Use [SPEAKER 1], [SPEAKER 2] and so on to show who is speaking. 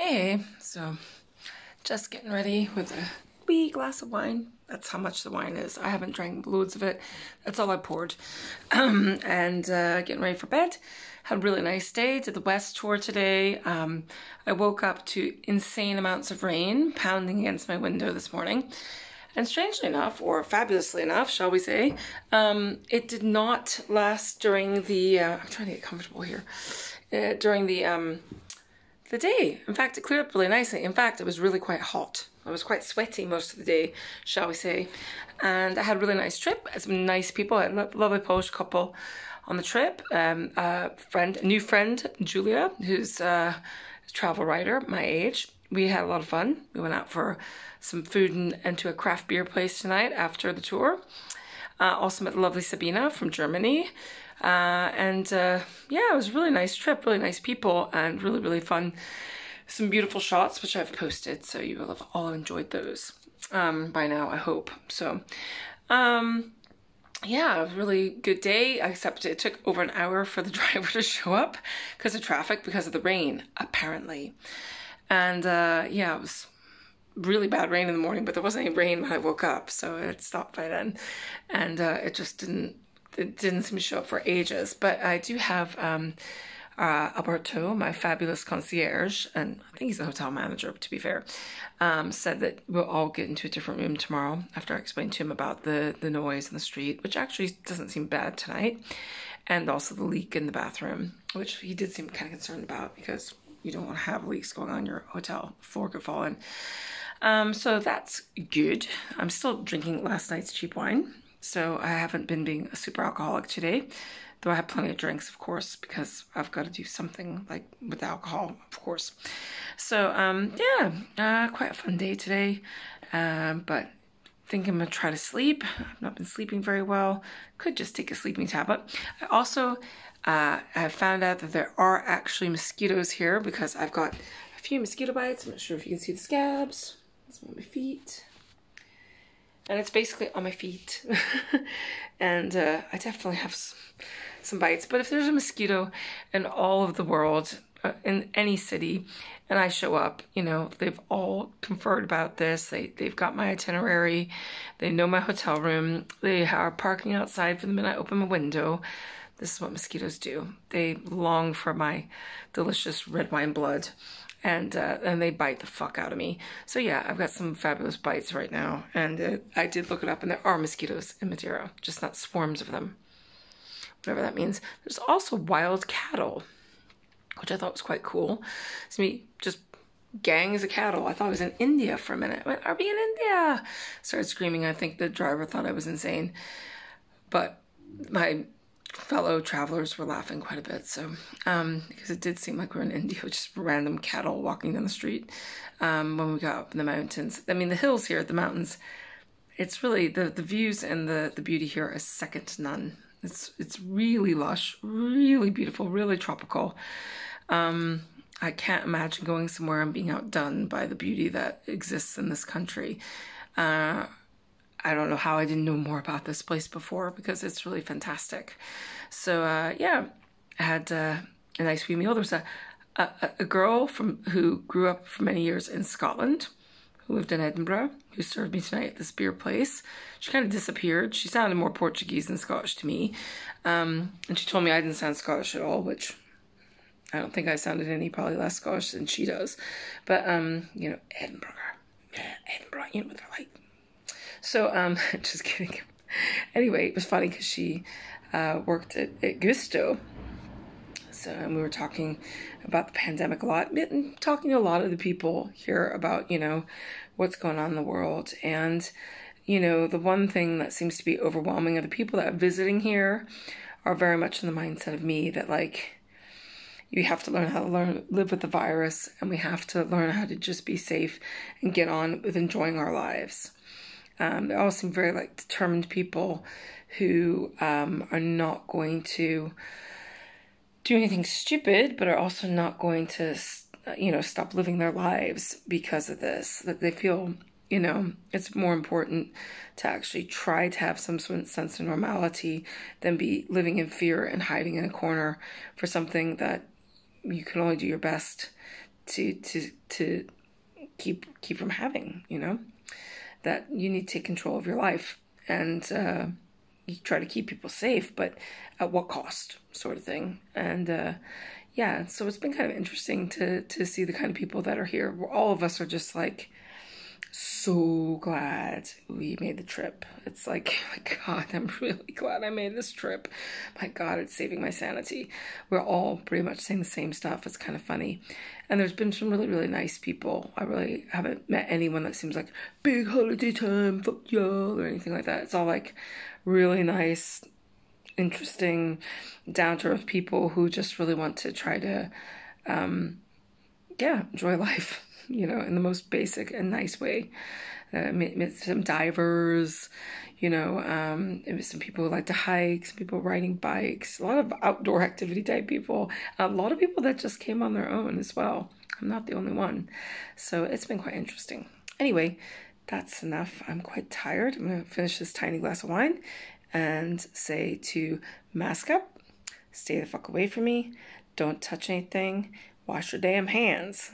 [SPEAKER 1] Hey, so just getting ready with a wee glass of wine. That's how much the wine is. I haven't drank loads of it. That's all I poured. And getting ready for bed. Had a really nice day. Did the West tour today. I woke up to insane amounts of rain pounding against my window this morning. And strangely enough, or fabulously enough, shall we say, it did not last during the, I'm trying to get comfortable here, during the day. In fact, it cleared up really nicely. In fact, it was really quite hot. I was quite sweaty most of the day, shall we say. And I had a really nice trip. I had some nice people. I had a lovely Polish couple on the trip. A new friend, Julia, who's a travel writer, my age. We had a lot of fun. We went out for some food and to a craft beer place tonight after the tour. Also met the lovely Sabina from Germany. Yeah, it was a really nice trip, really nice people, and really, really fun. Some beautiful shots, which I've posted, so you will have all enjoyed those by now, I hope. So, yeah, it was a really good day, except it took over an hour for the driver to show up because of traffic, because of the rain, apparently. And yeah, it was really bad rain in the morning, but there wasn't any rain when I woke up, so it stopped by then. And it just didn't seem to show up for ages. But I do have Alberto, my fabulous concierge, and I think he's a hotel manager, to be fair, said that we'll all get into a different room tomorrow after I explained to him about the noise in the street, which actually doesn't seem bad tonight, and also the leak in the bathroom, which he did seem kind of concerned about because you don't want to have leaks going on in your hotel. Floor could fall in. So that's good. I'm still drinking last night's cheap wine, so I haven't been being a super alcoholic today, though I have plenty of drinks, of course, because I've got to do something like with alcohol, of course. So yeah, quite a fun day today, but I think I'm gonna try to sleep. I've not been sleeping very well. Could just take a sleeping tablet. I also I found out that there are actually mosquitoes here because I've got a few mosquito bites. I'm not sure if you can see the scabs. It's on my feet. And it's basically on my feet. And I definitely have some bites. But if there's a mosquito in all of the world, in any city, and I show up, you know, they've all conferred about this. They've got my itinerary. They know my hotel room. They are parking outside for the minute I open my window. This is what mosquitoes do. They long for my delicious red wine blood, and they bite the fuck out of me. So yeah, I've got some fabulous bites right now, and I did look it up, and there are mosquitoes in Madeira, just not swarms of them, whatever that means. There's also wild cattle, which I thought was quite cool. It's me, just gangs of cattle. I thought I was in India for a minute. I went, are we in India? Started screaming. I think the driver thought I was insane, but my fellow travelers were laughing quite a bit, so because it did seem like we're in India, just random cattle walking down the street when we got up in the mountains. I mean, the hills here, the mountains, it's really, the views and the beauty here is second to none. It's really lush, really beautiful, really tropical. I can't imagine going somewhere and being outdone by the beauty that exists in this country. I don't know how I didn't know more about this place before, because it's really fantastic. So yeah, I had a nice wee meal. There was a girl who grew up for many years in Scotland, who lived in Edinburgh, who served me tonight at this beer place. She kind of disappeared. She sounded more Portuguese than Scottish to me. And she told me I didn't sound Scottish at all, which I don't think I sounded any probably less Scottish than she does. But, you know, Edinburgh, you know what they're like. So, just kidding. Anyway, it was funny because she worked at Gusto. So, and we were talking about the pandemic a lot, and talking to a lot of the people here about, you know, what's going on in the world. And, you know, the one thing that seems to be overwhelming are the people that are visiting here are very much in the mindset of me that, like, you have to learn how to live with the virus, and we have to learn how to just be safe and get on with enjoying our lives. They all seem very like determined people who are not going to do anything stupid, but are also not going to, you know, stop living their lives because of this. That they feel, you know, it's more important to actually try to have some sense of normality than be living in fear and hiding in a corner for something that you can only do your best to keep from having, you know, that you need to take control of your life, and you try to keep people safe, but at what cost, sort of thing. And yeah, so it's been kind of interesting to see the kind of people that are here. All of us are just like so glad we made the trip. It's like, my God, I'm really glad I made this trip. My God, it's saving my sanity. We're all pretty much saying the same stuff. It's kind of funny. And there's been some really, really nice people. I really haven't met anyone that seems like big holiday time, fuck y'all, or anything like that. It's all like really nice, interesting, down-to-earth people who just really want to try to, yeah, enjoy life, you know, in the most basic and nice way. Met some divers, you know, some people who like to hike, some people riding bikes, a lot of outdoor activity type people, a lot of people that just came on their own as well. I'm not the only one. So it's been quite interesting. Anyway, that's enough. I'm quite tired. I'm going to finish this tiny glass of wine and say to mask up, stay the fuck away from me, don't touch anything, wash your damn hands.